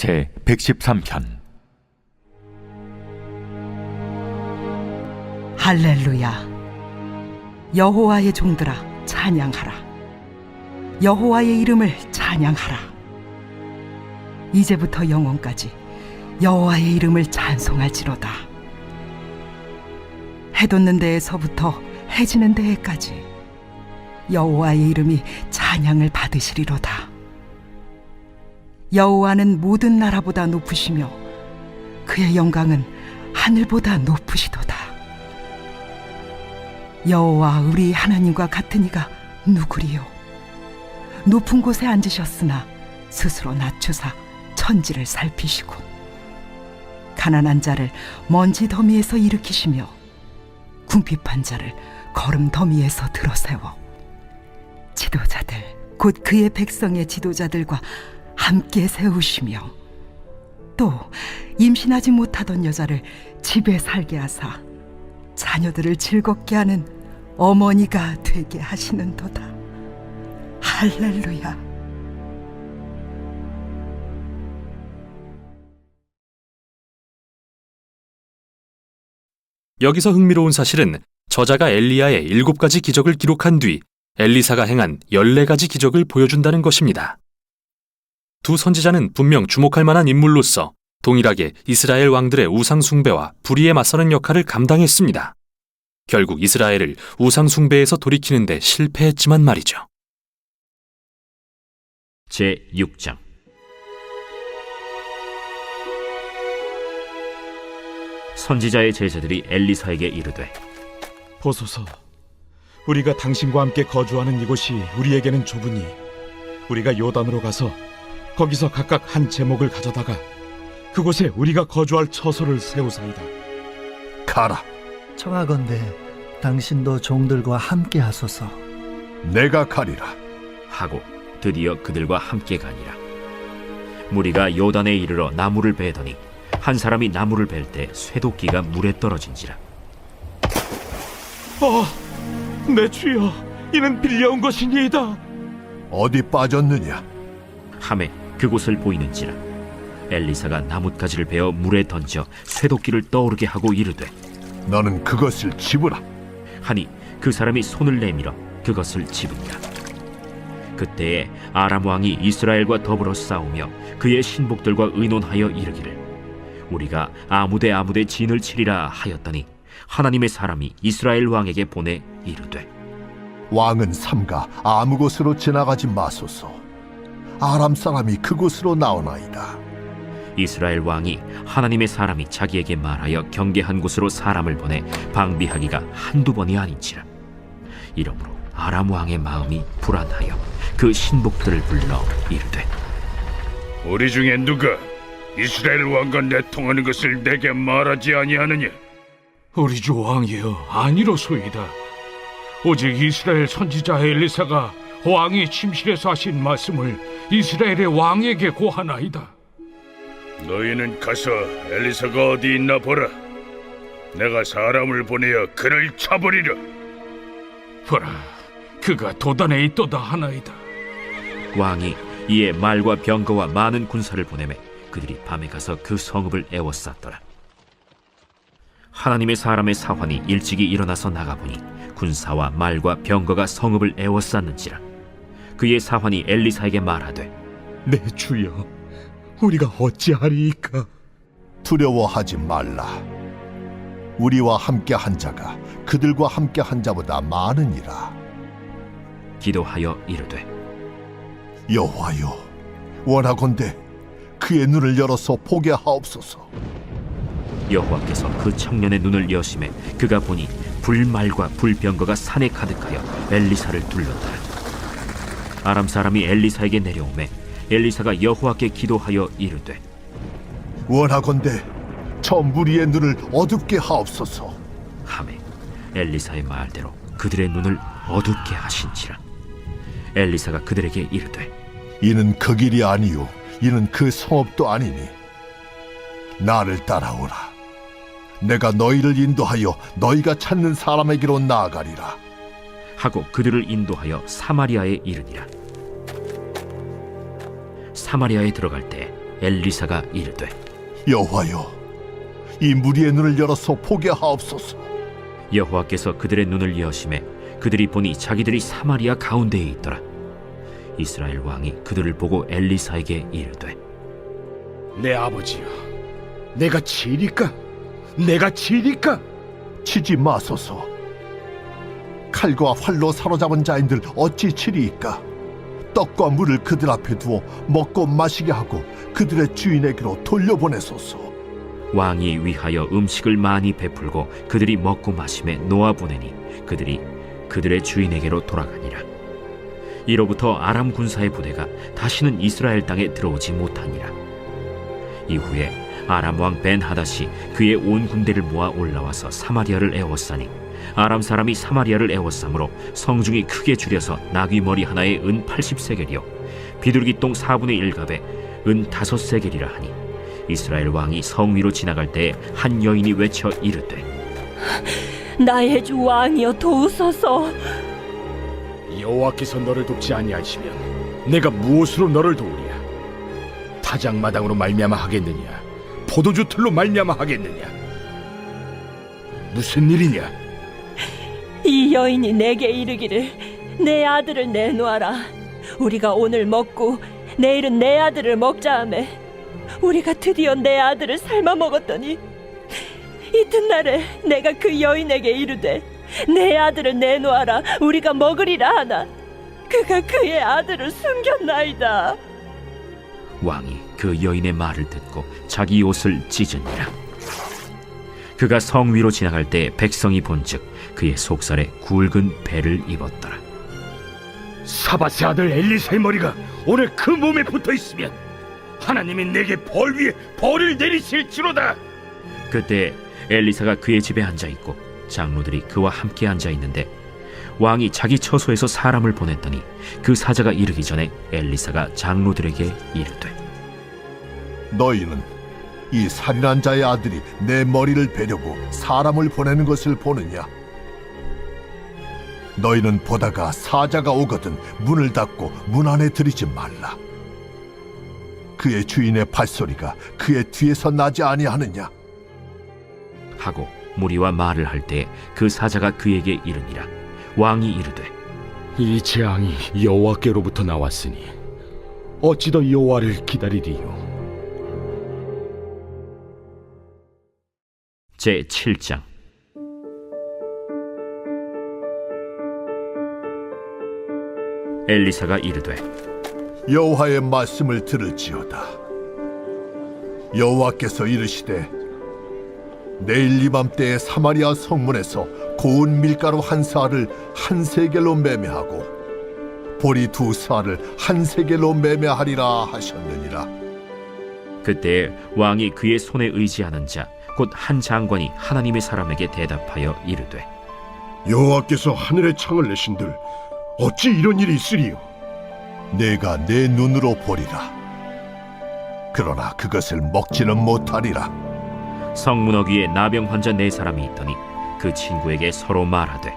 제 113편. 할렐루야. 여호와의 종들아 찬양하라. 여호와의 이름을 찬양하라. 이제부터 영원까지 여호와의 이름을 찬송할지로다. 해 돋는 데에서부터 해 지는 데에까지 여호와의 이름이 찬양을 받으시리로다. 여호와는 모든 나라보다 높으시며 그의 영광은 하늘보다 높으시도다. 여호와 우리 하나님과 같은 이가 누구리요? 높은 곳에 앉으셨으나 스스로 낮추사 천지를 살피시고 가난한 자를 먼지 더미에서 일으키시며 궁핍한 자를 거름 더미에서 들어세워 지도자들 곧 그의 백성의 지도자들과 함께 세우시며 또 임신하지 못하던 여자를 집에 살게 하사 자녀들을 즐겁게 하는 어머니가 되게 하시는도다. 할렐루야. 여기서 흥미로운 사실은 저자가 엘리야의 7가지 기적을 기록한 뒤 엘리사가 행한 14가지 기적을 보여준다는 것입니다. 두 선지자는 분명 주목할 만한 인물로서 동일하게 이스라엘 왕들의 우상 숭배와 불의에 맞서는 역할을 감당했습니다. 결국 이스라엘을 우상 숭배에서 돌이키는 데 실패했지만 말이죠. 제6장. 선지자의 제자들이 엘리사에게 이르되, 보소서, 우리가 당신과 함께 거주하는 이곳이 우리에게는 좁으니 우리가 요단으로 가서 거기서 각각 한 제목을 가져다가 그곳에 우리가 거주할 처소를 세우사이다. 가라. 청하건대 당신도 종들과 함께 하소서. 내가 가리라. 하고 드디어 그들과 함께 가니라. 무리가 요단에 이르러 나무를 베더니 한 사람이 나무를 벨 때 쇠도끼가 물에 떨어진지라. 내 주여, 이는 빌려온 것이니이다. 어디 빠졌느냐? 함에 그곳을 보이는지라. 엘리사가 나뭇가지를 베어 물에 던져 쇠도끼를 떠오르게 하고 이르되, 너는 그것을 집으라. 하니 그 사람이 손을 내밀어 그것을 집은다. 그때에 아람 왕이 이스라엘과 더불어 싸우며 그의 신복들과 의논하여 이르기를, 우리가 아무데 진을 치리라 하였더니 하나님의 사람이 이스라엘 왕에게 보내 이르되, 왕은 삼가 아무 곳으로 지나가지 마소서. 아람 사람이 그곳으로 나오나이다. 이스라엘 왕이 하나님의 사람이 자기에게 말하여 경계한 곳으로 사람을 보내 방비하기가 한두 번이 아닌지라. 이러므로 아람 왕의 마음이 불안하여 그 신복들을 불러 이르되, 우리 중에 누가 이스라엘 왕과 내통하는 것을 내게 말하지 아니하느냐? 우리 주 왕이여, 아니로소이다. 오직 이스라엘 선지자 엘리사가 왕이 침실에서 하신 말씀을 이스라엘의 왕에게 고하나이다. 너희는 가서 엘리사가 어디 있나 보라. 내가 사람을 보내어 그를 쳐버리라. 보라, 그가 도단에 있도다 하나이다. 왕이 이에 말과 병거와 많은 군사를 보내매 그들이 밤에 가서 그 성읍을 에워쌌더라. 하나님의 사람의 사환이 일찍이 일어나서 나가보니 군사와 말과 병거가 성읍을 에워쌌는지라. 그의 사환이 엘리사에게 말하되, 내 주여, 우리가 어찌하리이까? 두려워하지 말라. 우리와 함께 한 자가 그들과 함께 한 자보다 많으니라. 기도하여 이르되, 여호와여, 원하건대 그의 눈을 열어서 보게 하옵소서. 여호와께서 그 청년의 눈을 여심해 그가 보니 불말과 불병거가 산에 가득하여 엘리사를 둘렀더라. 아람 사람이 엘리사에게 내려오매 엘리사가 여호와께 기도하여 이르되, 원하건대 저 무리의 눈을 어둡게 하옵소서. 하매 엘리사의 말대로 그들의 눈을 어둡게 하신지라. 엘리사가 그들에게 이르되, 이는 그 길이 아니요 이는 그 성읍도 아니니 나를 따라오라. 내가 너희를 인도하여 너희가 찾는 사람에게로 나아가리라. 하고 그들을 인도하여 사마리아에 이르니라. 사마리아에 들어갈 때 엘리사가 이르되 여호와여, 이 무리의 눈을 열어서 보게 하옵소서. 여호와께서 그들의 눈을 여심해 그들이 보니 자기들이 사마리아 가운데에 있더라. 이스라엘 왕이 그들을 보고 엘리사에게 이르되 내 아버지여, 내가 치리까? 내가 치리까? 치지 마소서. 칼과 활로 사로잡은 자인들 어찌 치리이까? 떡과 물을 그들 앞에 두어 먹고 마시게 하고 그들의 주인에게로 돌려보내소서. 왕이 위하여 음식을 많이 베풀고 그들이 먹고 마심에 놓아보내니 그들이 그들의 주인에게로 돌아가니라. 이로부터 아람 군사의 부대가 다시는 이스라엘 땅에 들어오지 못하니라. 이후에 아람 왕 벤하닷이 그의 온 군대를 모아 올라와서 사마리아를 에워싸니 아람 사람이 사마리아를 에워싸므로 성중이 크게 줄여서 나귀 머리 하나에 은 80세겔이요 비둘기 똥 4분의 1갑에 은 5세겔이라 하니 이스라엘 왕이 성 위로 지나갈 때에 한 여인이 외쳐 이르되 나의 주 왕이여 도우소서. 여호와께서 너를 돕지 아니하시면 내가 무엇으로 너를 도우랴? 타작마당으로 말미암아 하겠느냐? 포도주 틀로 말미암아 하겠느냐? 무슨 일이냐? 이 여인이 내게 이르기를 내 아들을 내놓아라. 우리가 오늘 먹고 내일은 내 아들을 먹자 하매 우리가 드디어 내 아들을 삶아 먹었더니 이튿날에 내가 그 여인에게 이르되 내 아들을 내놓아라. 우리가 먹으리라 하나 그가 그의 아들을 숨겼나이다. 왕이 그 여인의 말을 듣고 자기 옷을 찢으니라. 그가 성 위로 지나갈 때 백성이 본즉 그의 속살에 굵은 배를 입었더라. 사밧의 아들 엘리사의 머리가 오늘 그 몸에 붙어 있으면 하나님이 내게 벌 위에 벌을 내리실지로다. 그때 엘리사가 그의 집에 앉아 있고 장로들이 그와 함께 앉아 있는데 왕이 자기 처소에서 사람을 보냈더니 그 사자가 이르기 전에 엘리사가 장로들에게 이르되 너희는 이 살인한 자의 아들이 내 머리를 베려고 사람을 보내는 것을 보느냐? 너희는 보다가 사자가 오거든 문을 닫고 문 안에 들이지 말라. 그의 주인의 발소리가 그의 뒤에서 나지 아니하느냐? 하고 무리와 말을 할 때 그 사자가 그에게 이르니라. 왕이 이르되 이 재앙이 여호와께로부터 나왔으니 어찌 더 여호와를 기다리리요? 제7장 엘리사가 이르되 여호와의 말씀을 들을지어다. 여호와께서 이르시되 내일 이맘때에 사마리아 성문에서 고운 밀가루 한 사알을 한 세겔로 매매하고 보리 두 사알을 한 세겔로 매매하리라 하셨느니라. 그때 왕이 그의 손에 의지하는 자 곧 한 장관이 하나님의 사람에게 대답하여 이르되 여호와께서 하늘의 창을 내신들 어찌 이런 일이 있으리요? 내가 내 눈으로 보리라. 그러나 그것을 먹지는 못하리라. 성문 어귀에 나병 환자 4사람이 있더니 그 친구에게 서로 말하되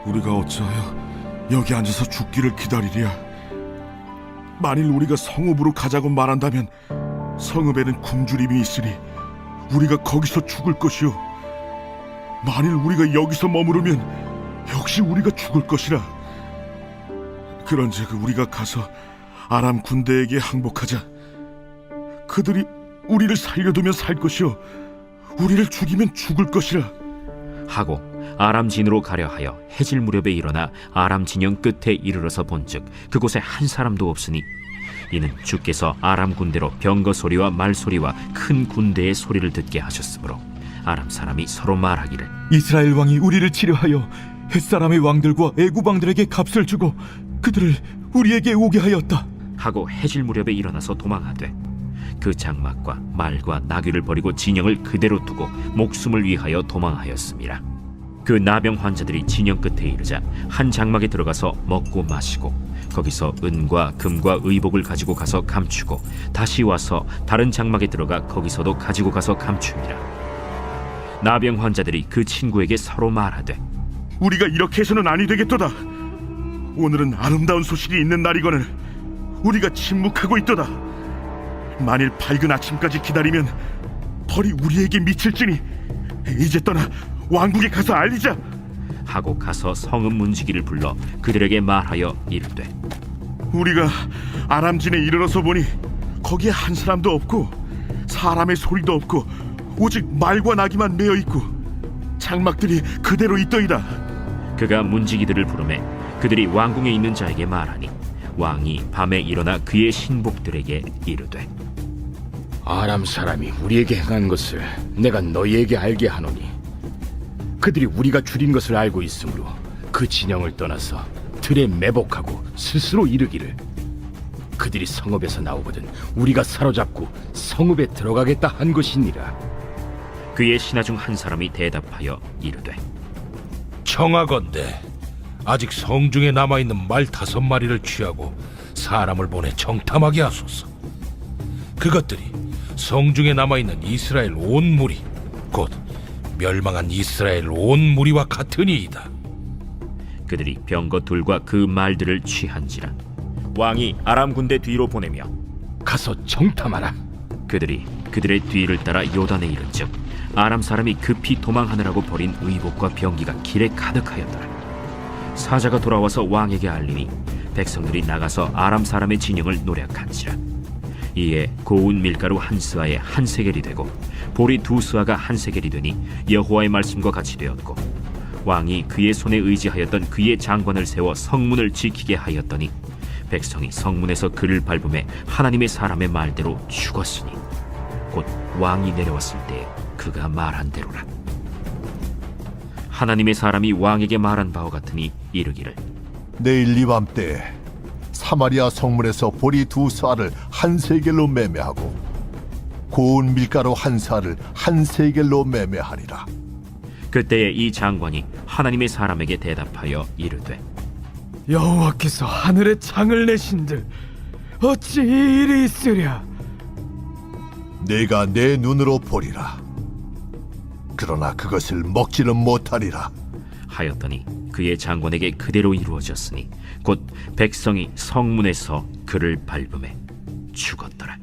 우리가 어찌하여 여기 앉아서 죽기를 기다리랴? 만일 우리가 성읍으로 가자고 말한다면 성읍에는 굶주림이 있으니 우리가 거기서 죽을 것이요 만일 우리가 여기서 머무르면 역시 우리가 죽을 것이라. 그런즉 우리가 가서 아람 군대에게 항복하자. 그들이 우리를 살려두면 살 것이요 우리를 죽이면 죽을 것이라. 하고 아람 진으로 가려 하여 해질 무렵에 일어나 아람 진영 끝에 이르러서 본즉 그곳에 한 사람도 없으니 이는 주께서 아람 군대로 병거 소리와 말 소리와 큰 군대의 소리를 듣게 하셨으므로 아람 사람이 서로 말하기를 이스라엘 왕이 우리를 치료하여 햇사람의 왕들과 애굽 왕들에게 값을 주고 그들을 우리에게 오게 하였다 하고 해질 무렵에 일어나서 도망하되 그 장막과 말과 나귀를 버리고 진영을 그대로 두고 목숨을 위하여 도망하였습니다. 그 나병 환자들이 진영 끝에 이르자 한 장막에 들어가서 먹고 마시고 거기서 은과 금과 의복을 가지고 가서 감추고 다시 와서 다른 장막에 들어가 거기서도 가지고 가서 감춥니다. 나병 환자들이 그 친구에게 서로 말하되 우리가 이렇게 해서는 아니 되겠도다. 오늘은 아름다운 소식이 있는 날이거늘 우리가 침묵하고 있도다. 만일 밝은 아침까지 기다리면 벌이 우리에게 미칠지니 이제 떠나 왕국에 가서 알리자. 하고 가서 성읍 문지기를 불러 그들에게 말하여 이르되 우리가 아람진에 이르러서 보니 거기에 한 사람도 없고 사람의 소리도 없고 오직 말과 나귀만 메어 있고 장막들이 그대로 있더이다. 그가 문지기들을 부르매 그들이 왕궁에 있는 자에게 말하니 왕이 밤에 일어나 그의 신복들에게 이르되 아람 사람이 우리에게 행한 것을 내가 너희에게 알게 하노니 그들이 우리가 줄인 것을 알고 있으므로 그 진영을 떠나서 들에 매복하고 스스로 이르기를 그들이 성읍에서 나오거든 우리가 사로잡고 성읍에 들어가겠다 한 것이니라. 그의 신하 중 한 사람이 대답하여 이르되 청하건대 아직 성중에 남아있는 말 5마리를 취하고 사람을 보내 정탐하게 하소서. 그것들이 성중에 남아있는 이스라엘 온 무리 곧 멸망한 이스라엘 온 무리와 같으니이다. 그들이 병거 둘과 그 말들을 취한지라. 왕이 아람 군대 뒤로 보내며 가서 정탐하라. 그들이 그들의 뒤를 따라 요단에 이른즉 아람 사람이 급히 도망하느라고 버린 의복과 병기가 길에 가득하였더라. 사자가 돌아와서 왕에게 알리니 백성들이 나가서 아람 사람의 진영을 노략한지라. 이에 고운 밀가루 한 스아에 한 세겔이 되고 보리 2스아가 한 세겔이 되니 여호와의 말씀과 같이 되었고 왕이 그의 손에 의지하였던 그의 장관을 세워 성문을 지키게 하였더니 백성이 성문에서 그를 밟음에 하나님의 사람의 말대로 죽었으니 곧 왕이 내려왔을 때 그가 말한 대로라. 하나님의 사람이 왕에게 말한 바와 같으니 이르기를 내일 이 밤때 사마리아 성문에서 보리 2쌀을 한 세겔로 매매하고 고운 밀가루 한 쌀을 한 세겔로 매매하리라. 그때에 이 장관이 하나님의 사람에게 대답하여 이르되 여호와께서 하늘에 창을 내신들 어찌 이 일이 있으랴. 내가 내 눈으로 보리라. 그러나 그것을 먹지는 못하리라. 하였더니 그의 장관에게 그대로 이루어졌으니 곧 백성이 성문에서 그를 밟음에 죽었더라.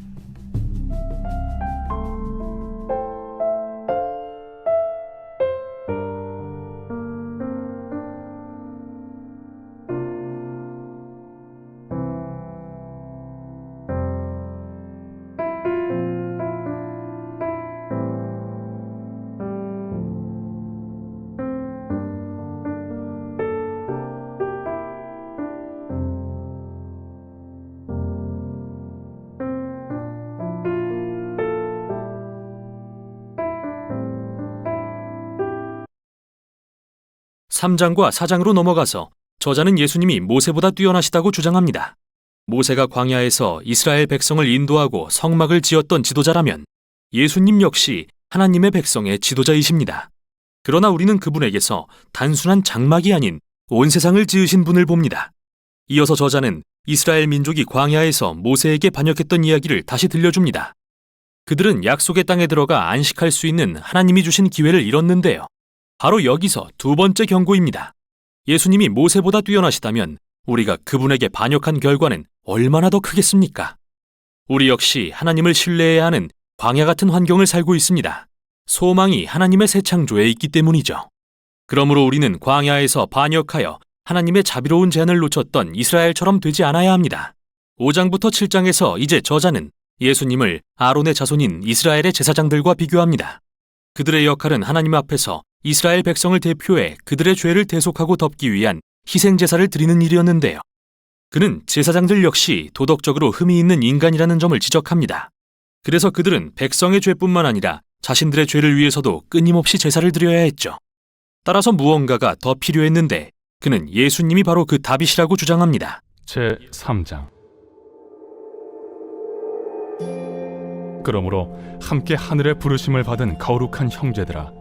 삼장과 4장으로 넘어가서 저자는 예수님이 모세보다 뛰어나시다고 주장합니다. 모세가 광야에서 이스라엘 백성을 인도하고 성막을 지었던 지도자라면 예수님 역시 하나님의 백성의 지도자이십니다. 그러나 우리는 그분에게서 단순한 장막이 아닌 온 세상을 지으신 분을 봅니다. 이어서 저자는 이스라엘 민족이 광야에서 모세에게 반역했던 이야기를 다시 들려줍니다. 그들은 약속의 땅에 들어가 안식할 수 있는 하나님이 주신 기회를 잃었는데요. 바로 여기서 두 번째 경고입니다. 예수님이 모세보다 뛰어나시다면 우리가 그분에게 반역한 결과는 얼마나 더 크겠습니까? 우리 역시 하나님을 신뢰해야 하는 광야 같은 환경을 살고 있습니다. 소망이 하나님의 새 창조에 있기 때문이죠. 그러므로 우리는 광야에서 반역하여 하나님의 자비로운 제안을 놓쳤던 이스라엘처럼 되지 않아야 합니다. 5장부터 7장에서 이제 저자는 예수님을 아론의 자손인 이스라엘의 제사장들과 비교합니다. 그들의 역할은 하나님 앞에서 이스라엘 백성을 대표해 그들의 죄를 대속하고 덮기 위한 희생 제사를 드리는 일이었는데요. 그는 제사장들 역시 도덕적으로 흠이 있는 인간이라는 점을 지적합니다. 그래서 그들은 백성의 죄뿐만 아니라 자신들의 죄를 위해서도 끊임없이 제사를 드려야 했죠. 따라서 무언가가 더 필요했는데 그는 예수님이 바로 그 답이시라고 주장합니다. 제3장. 그러므로 함께 하늘의 부르심을 받은 거룩한 형제들아,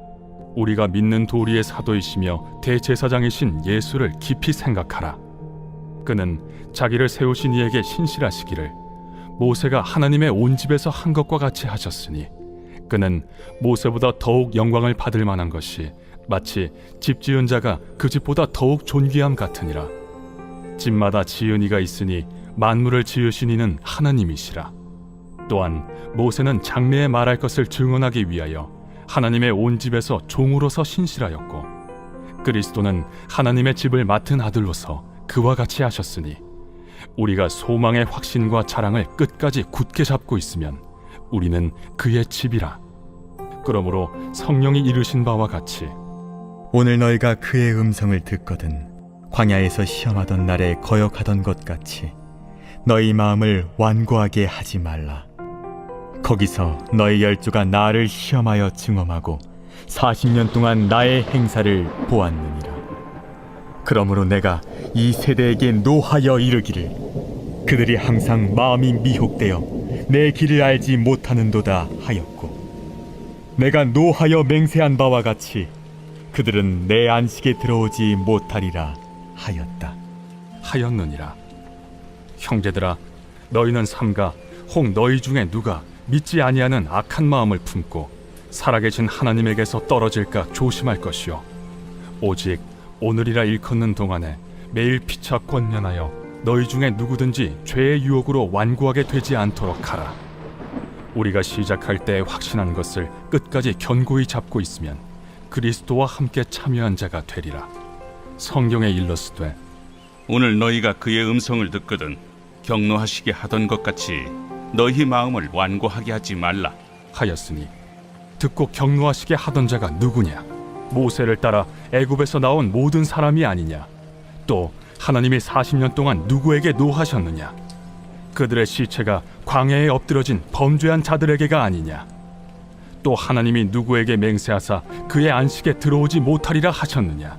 우리가 믿는 도리의 사도이시며 대제사장이신 예수를 깊이 생각하라. 그는 자기를 세우신 이에게 신실하시기를 모세가 하나님의 온 집에서 한 것과 같이 하셨으니 그는 모세보다 더욱 영광을 받을 만한 것이 마치 집 지은 자가 그 집보다 더욱 존귀함 같으니라. 집마다 지은 이가 있으니 만물을 지으신 이는 하나님이시라. 또한 모세는 장래에 말할 것을 증언하기 위하여 하나님의 온 집에서 종으로서 신실하였고, 그리스도는 하나님의 집을 맡은 아들로서 그와 같이 하셨으니, 우리가 소망의 확신과 자랑을 끝까지 굳게 잡고 있으면 우리는 그의 집이라. 그러므로 성령이 이르신 바와 같이 오늘 너희가 그의 음성을 듣거든 광야에서 시험하던 날에 거역하던 것 같이 너희 마음을 완고하게 하지 말라. 거기서 너희 열조가 나를 시험하여 증언하고 40년 동안 나의 행사를 보았느니라. 그러므로 내가 이 세대에게 노하여 이르기를, 그들이 항상 마음이 미혹되어 내 길을 알지 못하는도다 하였고, 내가 노하여 맹세한 바와 같이 그들은 내 안식에 들어오지 못하리라 하였다. 하였느니라. 형제들아, 너희는 삼가 혹 너희 중에 누가 믿지 아니하는 악한 마음을 품고 살아계신 하나님에게서 떨어질까 조심할 것이요, 오직 오늘이라 일컫는 동안에 매일 피차 권면하여 너희 중에 누구든지 죄의 유혹으로 완고하게 되지 않도록 하라. 우리가 시작할 때 확신한 것을 끝까지 견고히 잡고 있으면 그리스도와 함께 참여한 자가 되리라. 성경에 일렀으되 오늘 너희가 그의 음성을 듣거든 경노하시게 하던 것 같이 너희 마음을 완고하게 하지 말라 하였으니, 듣고 경노하시게 하던 자가 누구냐? 모세를 따라 애굽에서 나온 모든 사람이 아니냐? 또 하나님이 40년 동안 누구에게 노하셨느냐? 그들의 시체가 광야에 엎드러진 범죄한 자들에게가 아니냐? 또 하나님이 누구에게 맹세하사 그의 안식에 들어오지 못하리라 하셨느냐?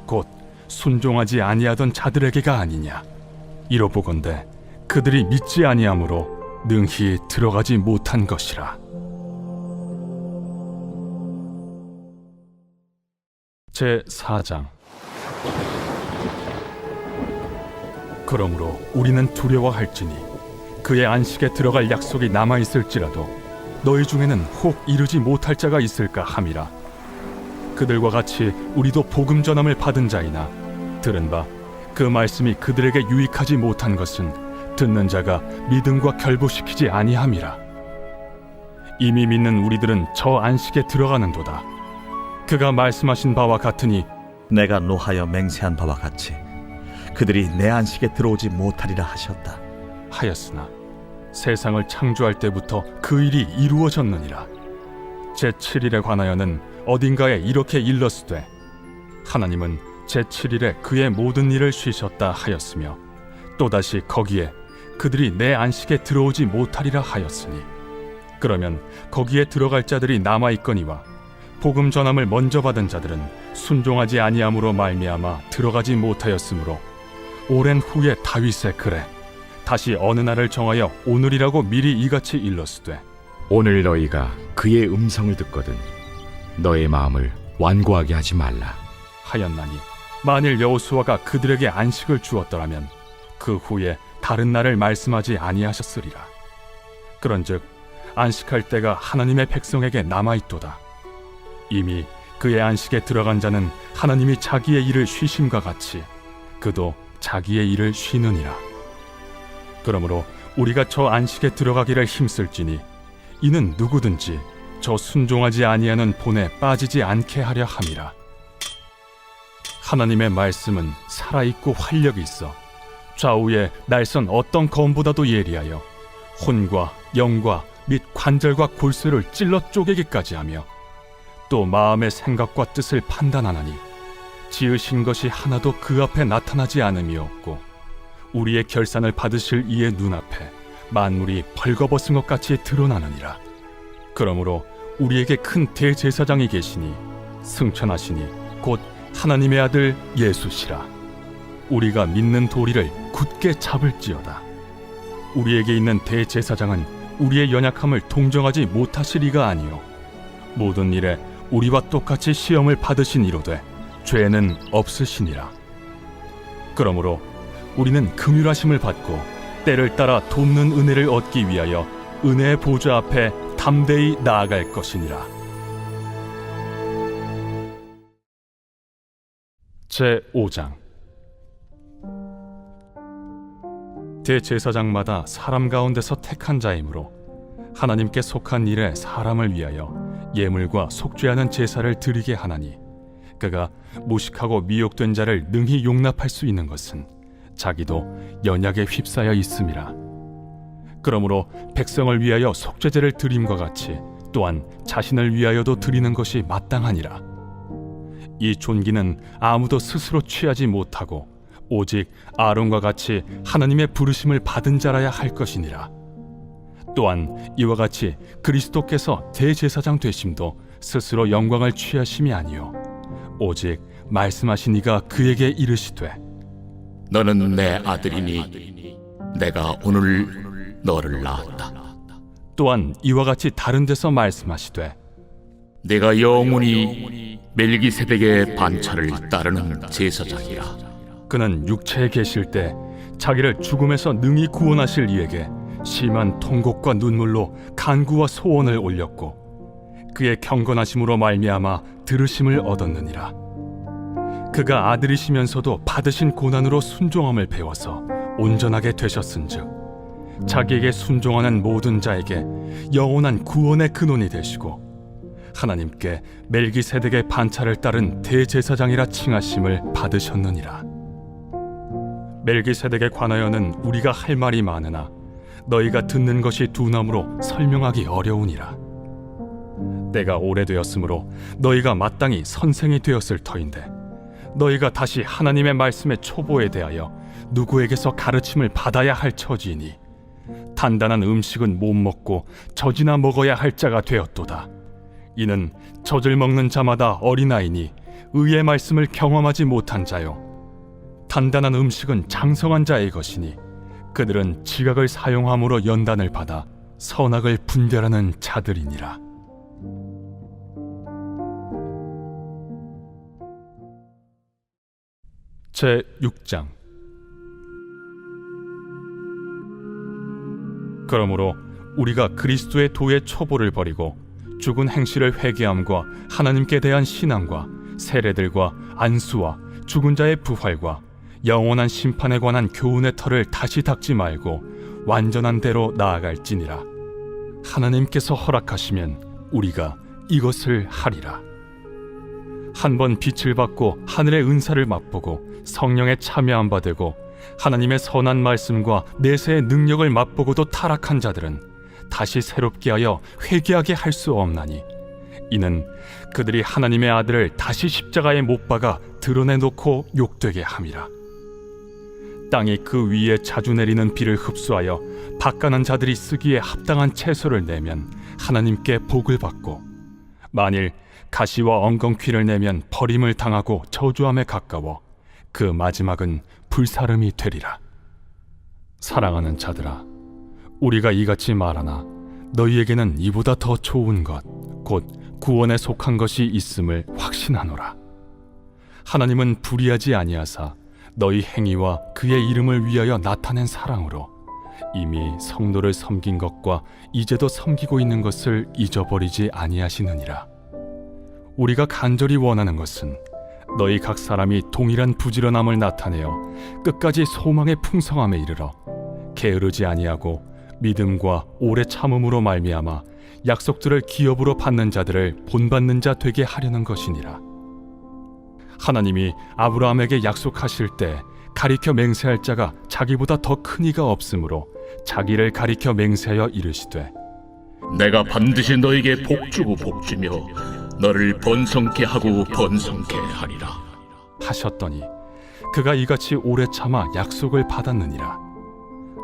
곧 순종하지 아니하던 자들에게가 아니냐? 이로보건대 그들이 믿지 아니하므로 능히 들어가지 못한 것이라. 제4장. 그러므로 우리는 두려워할지니 그의 안식에 들어갈 약속이 남아있을지라도 너희 중에는 혹 이르지 못할 자가 있을까 함이라. 그들과 같이 우리도 복음 전함을 받은 자이나 들은 바 그 말씀이 그들에게 유익하지 못한 것은 듣는 자가 믿음과 결부시키지 아니함이라. 이미 믿는 우리들은 저 안식에 들어가는도다. 그가 말씀하신 바와 같으니 내가 노하여 맹세한 바와 같이 그들이 내 안식에 들어오지 못하리라 하셨다 하였으나 세상을 창조할 때부터 그 일이 이루어졌느니라. 제7일에 관하여는 어딘가에 이렇게 일렀으되 하나님은 제7일에 그의 모든 일을 쉬셨다 하였으며, 또다시 거기에 그들이 내 안식에 들어오지 못하리라 하였으니, 그러면 거기에 들어갈 자들이 남아있거니와 복음 전함을 먼저 받은 자들은 순종하지 아니함으로 말미암아 들어가지 못하였으므로 오랜 후에 다윗의 글에 다시 어느 날을 정하여 오늘이라고 미리 이같이 일렀으되, 오늘 너희가 그의 음성을 듣거든 너의 마음을 완고하게 하지 말라 하였나니, 만일 여호수아가 그들에게 안식을 주었더라면 그 후에 다른 날을 말씀하지 아니하셨으리라. 그런즉 안식할 때가 하나님의 백성에게 남아있도다. 이미 그의 안식에 들어간 자는 하나님이 자기의 일을 쉬심과 같이 그도 자기의 일을 쉬느니라. 그러므로 우리가 저 안식에 들어가기를 힘쓸지니 이는 누구든지 저 순종하지 아니하는 본에 빠지지 않게 하려 함이라. 하나님의 말씀은 살아있고 활력이 있어 좌우에 날선 어떤 검보다도 예리하여 혼과 영과 및 관절과 골수를 찔러 쪼개기까지 하며 또 마음의 생각과 뜻을 판단하나니 지으신 것이 하나도 그 앞에 나타나지 않음이 없고 우리의 결산을 받으실 이의 눈앞에 만물이 벌거벗은 것 같이 드러나느니라. 그러므로 우리에게 큰 대제사장이 계시니 승천하시니 곧 하나님의 아들 예수시라. 우리가 믿는 도리를 굳게 잡을지어다. 우리에게 있는 대제사장은 우리의 연약함을 동정하지 못하실 이가 아니요 모든 일에 우리와 똑같이 시험을 받으신 이로되 죄는 없으시니라. 그러므로 우리는 긍휼하심을 받고 때를 따라 돕는 은혜를 얻기 위하여 은혜의 보좌 앞에 담대히 나아갈 것이니라. 제5장. 대제사장마다 사람 가운데서 택한 자이므로 하나님께 속한 일에 사람을 위하여 예물과 속죄하는 제사를 드리게 하나니 그가 무식하고 미혹된 자를 능히 용납할 수 있는 것은 자기도 연약에 휩싸여 있음이라. 그러므로 백성을 위하여 속죄제를 드림과 같이 또한 자신을 위하여도 드리는 것이 마땅하니라. 이 존귀는 아무도 스스로 취하지 못하고 오직 아론과 같이 하나님의 부르심을 받은 자라야 할 것이니라. 또한 이와 같이 그리스도께서 대제사장 되심도 스스로 영광을 취하심이 아니요 오직 말씀하신 이가 그에게 이르시되 너는 내 아들이니 내가 오늘 너를 낳았다. 또한 이와 같이 다른 데서 말씀하시되 내가 영원히 멜기세덱의 반차를 따르는 제사장이라. 그는 육체에 계실 때 자기를 죽음에서 능히 구원하실 이에게 심한 통곡과 눈물로 간구와 소원을 올렸고 그의 경건하심으로 말미암아 들으심을 얻었느니라. 그가 아들이시면서도 받으신 고난으로 순종함을 배워서 온전하게 되셨은즉 자기에게 순종하는 모든 자에게 영원한 구원의 근원이 되시고 하나님께 멜기세덱의 반차를 따른 대제사장이라 칭하심을 받으셨느니라. 멜기세덱에 관하여는 우리가 할 말이 많으나 너희가 듣는 것이 둔함으로 설명하기 어려우니라. 때가 오래되었으므로 너희가 마땅히 선생이 되었을 터인데 너희가 다시 하나님의 말씀의 초보에 대하여 누구에게서 가르침을 받아야 할 처지이니 단단한 음식은 못 먹고 젖이나 먹어야 할 자가 되었도다. 이는 젖을 먹는 자마다 어린아이니 의의 말씀을 경험하지 못한 자요 단단한 음식은 장성한 자의 것이니 그들은 지각을 사용함으로 연단을 받아 선악을 분별하는 자들이니라. 제 6장. 그러므로 우리가 그리스도의 도의 초보를 버리고 죽은 행실을 회개함과 하나님께 대한 신앙과 세례들과 안수와 죽은 자의 부활과 영원한 심판에 관한 교훈의 털을 다시 닦지 말고 완전한 대로 나아갈지니라. 하나님께서 허락하시면 우리가 이것을 하리라. 한번 빛을 받고 하늘의 은사를 맛보고 성령에 참여한 바 되고 하나님의 선한 말씀과 내세의 능력을 맛보고도 타락한 자들은 다시 새롭게 하여 회개하게 할 수 없나니 이는 그들이 하나님의 아들을 다시 십자가에 못 박아 드러내놓고 욕되게 함이라. 땅이 그 위에 자주 내리는 비를 흡수하여 박간한 자들이 쓰기에 합당한 채소를 내면 하나님께 복을 받고 만일 가시와 엉겅퀴를 내면 버림을 당하고 저주함에 가까워 그 마지막은 불사름이 되리라. 사랑하는 자들아, 우리가 이같이 말하나 너희에게는 이보다 더 좋은 것 곧 구원에 속한 것이 있음을 확신하노라. 하나님은 불의하지 아니하사 너희 행위와 그의 이름을 위하여 나타낸 사랑으로 이미 성도를 섬긴 것과 이제도 섬기고 있는 것을 잊어버리지 아니하시느니라. 우리가 간절히 원하는 것은 너희 각 사람이 동일한 부지런함을 나타내어 끝까지 소망의 풍성함에 이르러 게으르지 아니하고 믿음과 오래 참음으로 말미암아 약속들을 기업으로 받는 자들을 본받는 자 되게 하려는 것이니라. 하나님이 아브라함에게 약속하실 때 가리켜 맹세할 자가 자기보다 더 큰 이가 없으므로 자기를 가리켜 맹세하여 이르시되 내가 반드시 너에게 복주고 복주며 너를 번성케 하고 번성케 하리라 하셨더니 그가 이같이 오래 참아 약속을 받았느니라.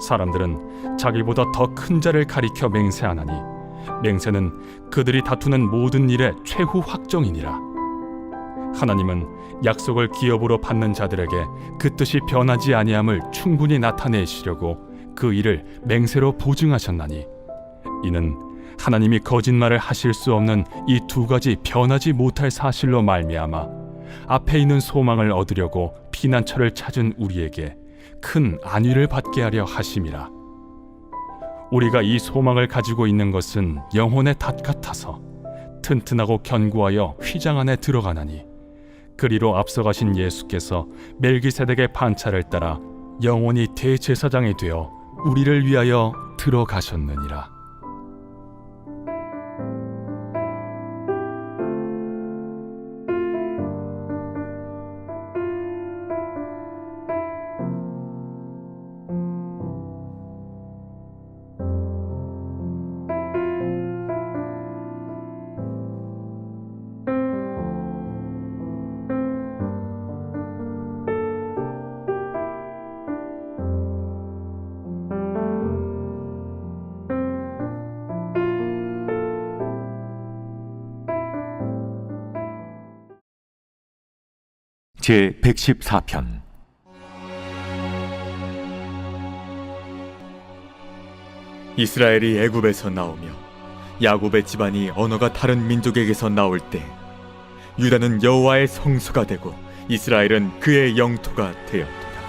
사람들은 자기보다 더 큰 자를 가리켜 맹세하나니 맹세는 그들이 다투는 모든 일의 최후 확정이니라. 하나님은 약속을 기업으로 받는 자들에게 그 뜻이 변하지 아니함을 충분히 나타내시려고 그 일을 맹세로 보증하셨나니 이는 하나님이 거짓말을 하실 수 없는 이 두 가지 변하지 못할 사실로 말미암아 앞에 있는 소망을 얻으려고 피난처를 찾은 우리에게 큰 안위를 받게 하려 하심이라. 우리가 이 소망을 가지고 있는 것은 영혼의 닷 같아서 튼튼하고 견고하여 휘장 안에 들어가나니 그리로 앞서가신 예수께서 멜기세덱의 반차를 따라 영원히 대제사장이 되어 우리를 위하여 들어가셨느니라. 제 114편. 이스라엘이 애굽에서 나오며 야곱의 집안이 언어가 다른 민족에게서 나올 때 유다는 여호와의 성소가 되고 이스라엘은 그의 영토가 되었도다.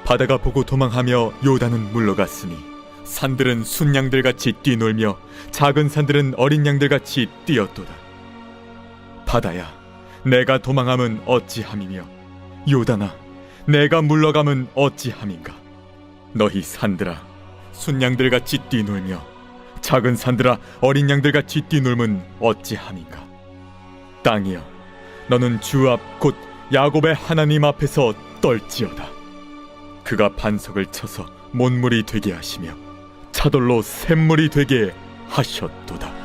바다가 보고 도망하며 요단은 물러갔으니 산들은 순양들같이 뛰놀며 작은 산들은 어린 양들같이 뛰었도다. 바다야, 내가 도망함은 어찌함이며 요단아, 내가 물러감은 어찌함인가. 너희 산들아, 순양들같이 뛰놀며 작은 산들아, 어린 양들같이 뛰놀면 어찌함인가. 땅이여, 너는 주 앞 곧 야곱의 하나님 앞에서 떨지어다. 그가 반석을 쳐서 못물이 되게 하시며 차돌로 샘물이 되게 하셨도다.